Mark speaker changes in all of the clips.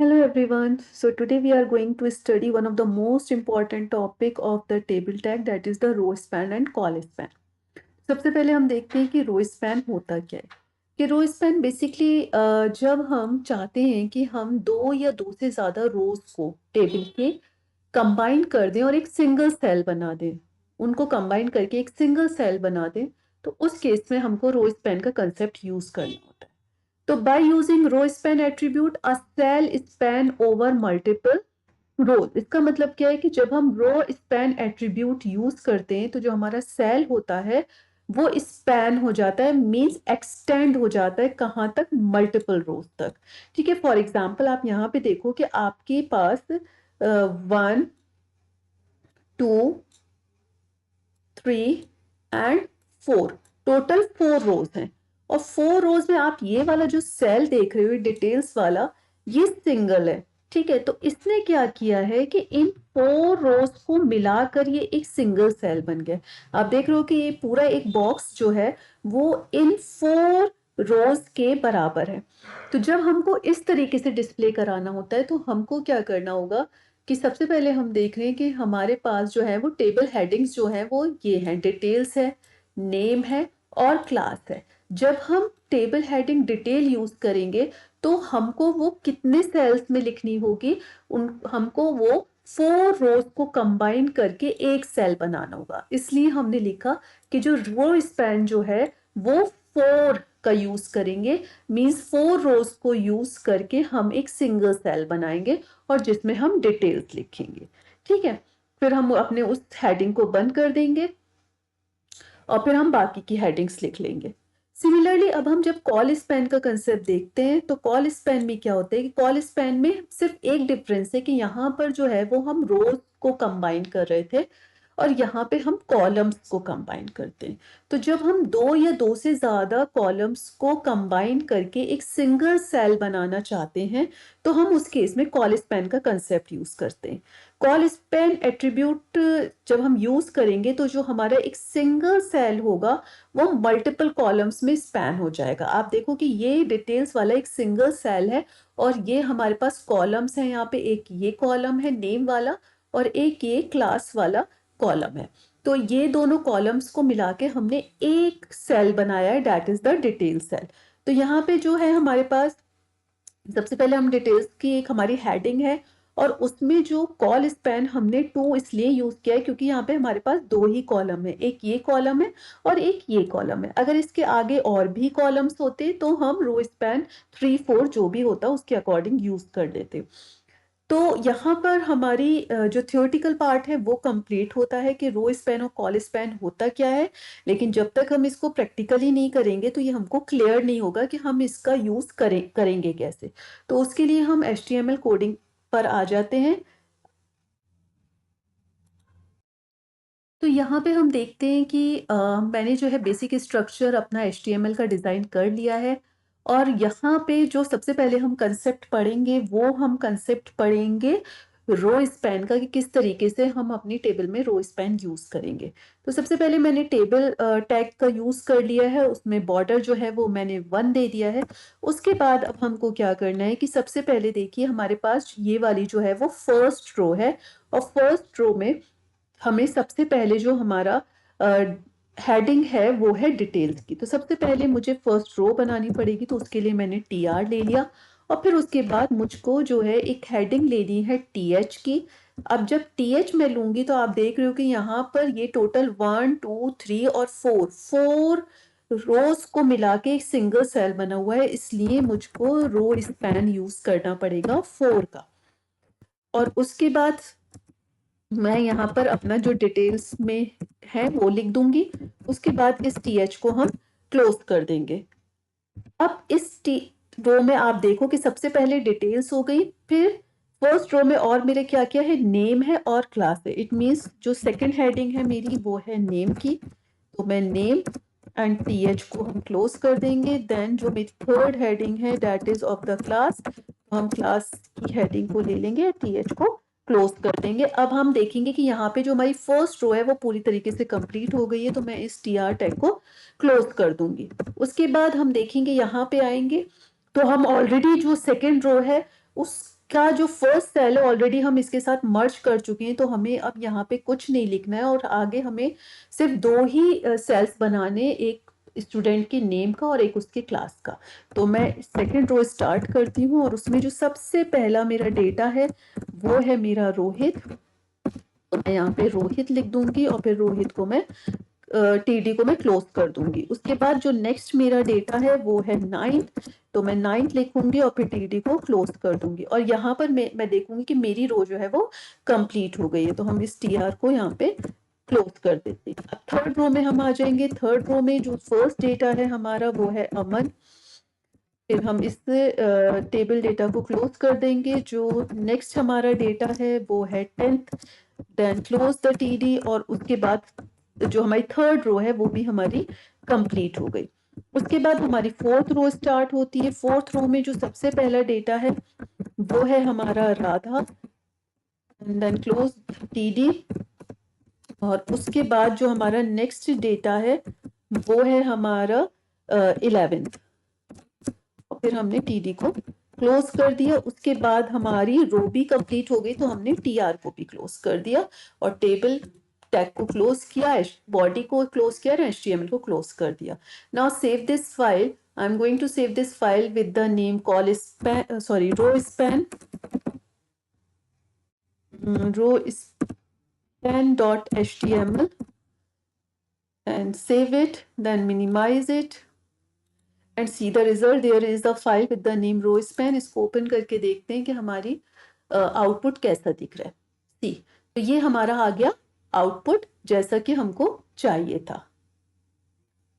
Speaker 1: Hello everyone. So today we are going to study one of the most important topic of the table tag, that is the row span and col span. सबसे पहले हम देखते हैं कि row span होता क्या है। कि रो स्पैन बेसिकली जब हम चाहते हैं कि हम दो या दो से ज़्यादा रोज को टेबल के कंबाइन कर दें और एक सिंगल सेल बना दें, उनको कंबाइन करके एक सिंगल सेल बना दें, तो उस केस में हमको रो स्पैन का कंसेप्ट यूज करना होता है। तो by using row span attribute a cell span over multiple rows, इसका मतलब क्या है कि जब हम रो स्पैन एट्रीब्यूट यूज करते हैं तो जो हमारा सेल होता है वो स्पैन हो जाता है, मींस एक्सटेंड हो जाता है, कहां तक? मल्टीपल रोज तक। ठीक है, फॉर एग्जांपल आप यहाँ पे देखो कि आपके पास 1 2 3 एंड 4, टोटल 4 रोज हैं। और 4 रोज में आप ये वाला जो सेल देख रहे हो डिटेल्स वाला, ये सिंगल है। ठीक है, तो इसने क्या किया है कि इन 4 रोज को मिलाकर ये एक सिंगल सेल बन गया। आप देख रहे हो कि ये पूरा एक बॉक्स जो है वो इन 4 रोज के बराबर है। तो जब हमको इस तरीके से डिस्प्ले कराना होता है तो हमको क्या करना होगा कि सबसे पहले हम देख रहे हैं कि हमारे पास जो है वो टेबल हेडिंग्स जो है वो ये हैं, डिटेल्स है, नेम है और क्लास है। जब हम टेबल हेडिंग डिटेल यूज करेंगे तो हमको वो कितने सेल्स में लिखनी होगी, हमको वो 4 रोज को कंबाइन करके एक सेल बनाना होगा। इसलिए हमने लिखा कि जो रो स्पैन जो है वो 4 का यूज करेंगे, मींस 4 रोज को यूज करके हम एक सिंगल सेल बनाएंगे और जिसमें हम डिटेल्स लिखेंगे। ठीक है, फिर हम अपने उस हेडिंग को बंद कर देंगे और फिर हम बाकी की हेडिंग्स लिख लेंगे। सिमिलरली अब हम जब कॉल स्पैन का कंसेप्ट देखते हैं तो कॉल स्पैन में क्या होता है कि कॉल स्पैन में सिर्फ एक डिफरेंस है कि यहाँ पर जो है वो हम रोज को कंबाइन कर रहे थे और यहाँ पे हम कॉलम्स को कंबाइन करते हैं। तो जब हम दो या दो से ज्यादा कॉलम्स को कंबाइन करके एक सिंगल सेल बनाना चाहते हैं तो हम उस केस में कॉल स्पैन का कंसेप्ट यूज करते हैं। कॉल स्पैन एट्रीब्यूट जब हम यूज करेंगे तो जो हमारा एक सिंगल सेल होगा वो मल्टीपल कॉलम्स में स्पैन हो जाएगा। आप देखो कि ये डिटेल्स वाला एक सिंगल सेल है और ये हमारे पास कॉलम्स है, यहाँ पे एक ये कॉलम है नेम वाला और एक ये क्लास वाला कॉलम है। तो ये दोनों कॉलम्स को मिला के हमने एक सेल बनाया है, that is the detail cell. तो यहाँ पे जो है हमारे पास सबसे पहले हम डिटेल्स की एक हमारी हेडिंग है और उसमें जो कॉल स्पैन हमने 2 इसलिए यूज किया है क्योंकि यहाँ पे हमारे पास दो ही कॉलम है, एक ये कॉलम है और एक ये कॉलम है। अगर इसके आगे और भी कॉलम्स होते तो हम रो स्पैन 3 4 जो भी होता उसके अकॉर्डिंग यूज कर देते। तो यहाँ पर हमारी जो थियोरेटिकल पार्ट है वो कंप्लीट होता है कि रो स्पैन और कॉल स्पैन होता क्या है। लेकिन जब तक हम इसको प्रैक्टिकली नहीं करेंगे तो ये हमको क्लियर नहीं होगा कि हम इसका यूज करेंगे कैसे। तो उसके लिए हम HTML कोडिंग पर आ जाते हैं। तो यहाँ पे हम देखते हैं कि मैंने जो है बेसिक स्ट्रक्चर अपना HTML का डिज़ाइन कर लिया है और यहाँ पे जो सबसे पहले हम कंसेप्ट पढ़ेंगे वो हम कंसेप्ट पढ़ेंगे रो स्पैन का, कि किस तरीके से हम अपनी टेबल में रो स्पैन यूज़ करेंगे। तो सबसे पहले मैंने टेबल टैग का यूज़ कर लिया है, उसमें बॉर्डर जो है वो मैंने 1 दे दिया है। उसके बाद अब हमको क्या करना है कि सबसे पहले देखिए हमारे पास ये वाली जो है वो फर्स्ट रो है और फर्स्ट रो में हमें सबसे पहले जो हमारा हेडिंग है वो है डिटेल्स की। तो सबसे पहले मुझे फर्स्ट रो बनानी पड़ेगी, तो उसके लिए मैंने TR ले लिया और फिर उसके बाद मुझको जो है एक हेडिंग लेनी है TH की। अब जब TH मैं लूंगी तो आप देख रहे हो कि यहाँ पर ये टोटल 1 2 3 और 4 रोज को मिला के एक सिंगल सेल बना हुआ है, इसलिए मुझको रो स्पैन यूज करना पड़ेगा 4 का। और उसके बाद मैं यहाँ पर अपना जो डिटेल्स में है वो लिख दूंगी। उसके बाद इस TH को हम क्लोज कर देंगे। अब इस रो में आप देखो कि सबसे पहले डिटेल्स हो गई, फिर फर्स्ट रो में और मेरे क्या क्या है, नेम है और क्लास है। इट मींस जो सेकंड हेडिंग है मेरी वो है नेम की, तो मैं नेम एंड TH को हम क्लोज कर देंगे। देन जो मेरी थर्ड हेडिंग है that is of the class, हम क्लास की हेडिंग को ले लेंगे, TH को क्लोज कर देंगे। अब हम देखेंगे कि यहाँ पे जो हमारी फर्स्ट रो है वो पूरी तरीके से कंप्लीट हो गई है, तो मैं इस TR टैग को क्लोज कर दूंगी। उसके बाद हम देखेंगे यहाँ पे आएंगे तो हम ऑलरेडी जो सेकेंड रो है उस इसका जो फर्स्ट सेल है ऑलरेडी हम इसके साथ मर्ज कर चुके हैं, तो हमें अब यहाँ पे कुछ नहीं लिखना है और आगे हमें सिर्फ 2 ही सेल्स बनाने, एक स्टूडेंट के नेम का और एक उसके क्लास का। तो मैं सेकंड रो स्टार्ट करती हूँ और उसमें जो सबसे पहला मेरा डेटा है वो है मेरा रोहित। तो मैं यहाँ पे रोहित लिख दूंगी और फिर रोहित को मैं टीडी को मैं क्लोज कर दूंगी। उसके बाद जो नेक्स्ट मेरा डेटा है वो है 9th, तो मैं 9th लिखूंगी और फिर टीडी को क्लोज कर दूंगी। और यहाँ पर मैं देखूंगी कि मेरी रो जो है वो कंप्लीट हो गई है, तो हम इस टीआर को यहाँ पे क्लोज कर देते हैं। अब थर्ड रो में हम आ जाएंगे। थर्ड रो में जो फर्स्ट डेटा है हमारा वो है अमन। फिर हम इस टेबल डेटा को क्लोज कर देंगे। जो नेक्स्ट हमारा डेटा है वो है 10th, then close the TD. और उसके बाद जो हमारी थर्ड रो है वो भी हमारी कंप्लीट हो गई। उसके बाद हमारी फोर्थ रो स्टार्ट होती है। फोर्थ रो में जो सबसे पहला डेटा है वो है हमारा राधा, देन क्लोज टीडी। और उसके बाद जो हमारा नेक्स्ट डेटा है वो है हमारा 11th, और फिर हमने टीडी को क्लोज कर दिया। उसके बाद हमारी रो भी कंप्लीट हो गई, तो हमने टीआर को भी क्लोज कर दिया और टेबल टैग को क्लोज किया, बॉडी को क्लोज किया और एचटीएमएल को क्लोज कर दिया। Now save this file. I am going to save this file with the name call span, sorry row span, row span dot HTML and save it, then minimize it and see the result. There is the file with the name row span. इसको open करके देखते हैं कि हमारी output कैसा दिख रहा है। सी, तो ये हमारा आ गया आउटपुट जैसा कि हमको चाहिए था।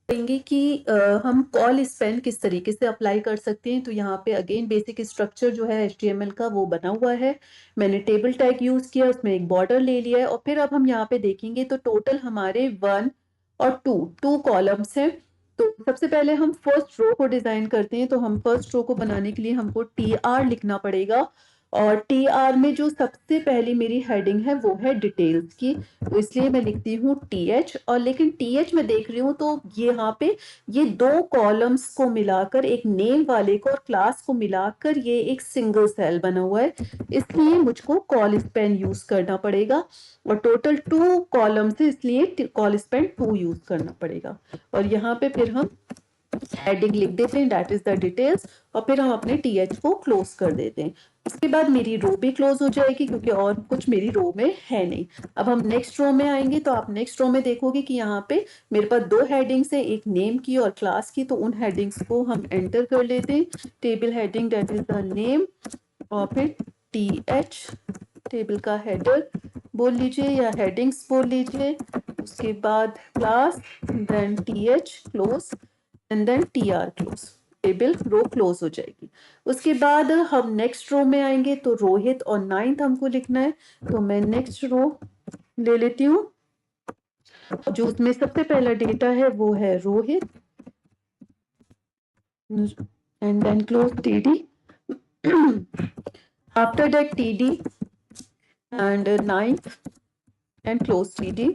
Speaker 1: कहेंगे कि हम कॉल स्पैन किस तरीके से अप्लाई कर सकते हैं। तो यहाँ पे अगेन बेसिक स्ट्रक्चर जो है HTML का वो बना हुआ है। मैंने टेबल टैग यूज किया, उसमें एक बॉर्डर ले लिया है और फिर अब हम यहाँ पे देखेंगे तो टोटल हमारे 1 और 2 कॉलम्स हैं। तो सबसे पहले हम फर्स्ट रो को डिजाइन करते हैं। तो हम फर्स्ट रो को बनाने के लिए हमको TR लिखना पड़ेगा और TR में जो सबसे पहली मेरी हेडिंग है वो है डिटेल्स की, तो इसलिए मैं लिखती हूँ TH। और लेकिन TH में देख रही हूँ तो ये यहाँ पे ये 2 कॉलम्स को मिलाकर, एक नेम वाले को और क्लास को मिलाकर ये एक सिंगल सेल बना हुआ है, इसलिए मुझको कॉल स्पैन यूज करना पड़ेगा। और टोटल 2 कॉलम्स है इसलिए कॉल स्पैन 2 यूज करना पड़ेगा। और यहाँ पे फिर हम हेडिंग लिख देते हैं, दैट इज द डिटेल्स, और फिर हम अपने TH को क्लोज कर देते हैं। उसके बाद मेरी रो भी क्लोज हो जाएगी क्योंकि और कुछ मेरी रो में है नहीं। अब हम नेक्स्ट रो में आएंगे तो आप नेक्स्ट रो में देखोगे कि यहाँ पे मेरे पास 2 हेडिंग्स है, एक नेम की और क्लास की। तो उन हेडिंग्स को हम एंटर कर लेते हैं। Table heading that is the name और फिर TH, टेबल का हेडर बोल लीजिए या हेडिंग्स बोल लीजिए। उसके बाद class, then TH close and then TR close, table row close हो जाएगी। उसके बाद हम नेक्स्ट रो में आएंगे तो रोहित और 9th हमको लिखना है। तो मैं नेक्स्ट रो ले लेती हूँ। जो उसमें सबसे पहला डेटा है वो है Rohit and then close TD, after that TD and 9th and close TD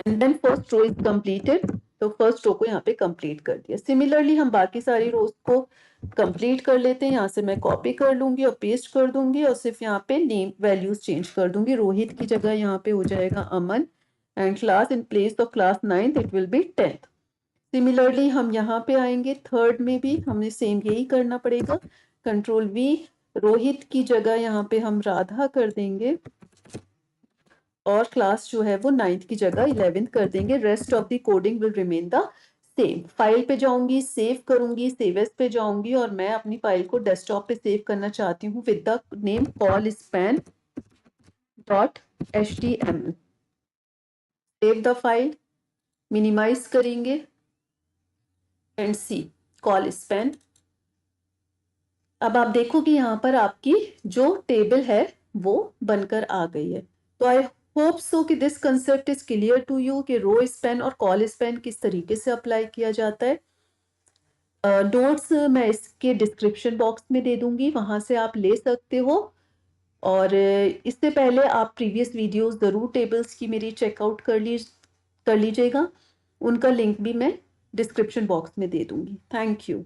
Speaker 1: and then first row is completed। तो फर्स्ट रो को यहाँ पे कंप्लीट कर दिया। सिमिलरली हम बाकी सारी रोज को कंप्लीट कर लेते हैं। यहाँ से मैं कॉपी कर लूंगी और पेस्ट कर दूंगी और सिर्फ यहाँ पे नेम वैल्यूज चेंज कर दूंगी। रोहित की जगह यहाँ पे हो जाएगा Aman and class in place of class 9th it will be 10th। Similarly हम यहाँ पे आएंगे, थर्ड में भी हमें सेम यही करना पड़ेगा। कंट्रोल V, रोहित की जगह यहाँ पे हम राधा कर देंगे और क्लास जो है वो 9th की जगह 11th कर देंगे। Rest of the coding will remain the same. File पे जाऊंगी, सेव करूंगी, सेव एज पे जाऊंगी और मैं अपनी फाइल को डेस्कटॉप पे सेव करना चाहती हूँ with the name call span dot HTML। Save the file, minimise करेंगे एंड सी कॉल स्पैन। अब आप देखो कि यहाँ पर आपकी जो टेबल है वो बनकर आ गई है। तो आई होप सो कि this concept is clear to you कि रो स्पैन और कॉल स्पैन किस तरीके से अप्लाई किया जाता है। नोट्स मैं इसके डिस्क्रिप्शन बॉक्स में दे दूंगी, वहां से आप ले सकते हो। और इससे पहले आप प्रीवियस वीडियोस जरूर टेबल्स की मेरी चेकआउट कर लीजिएगा। उनका लिंक भी मैं डिस्क्रिप्शन बॉक्स में दे दूंगी। Thank you.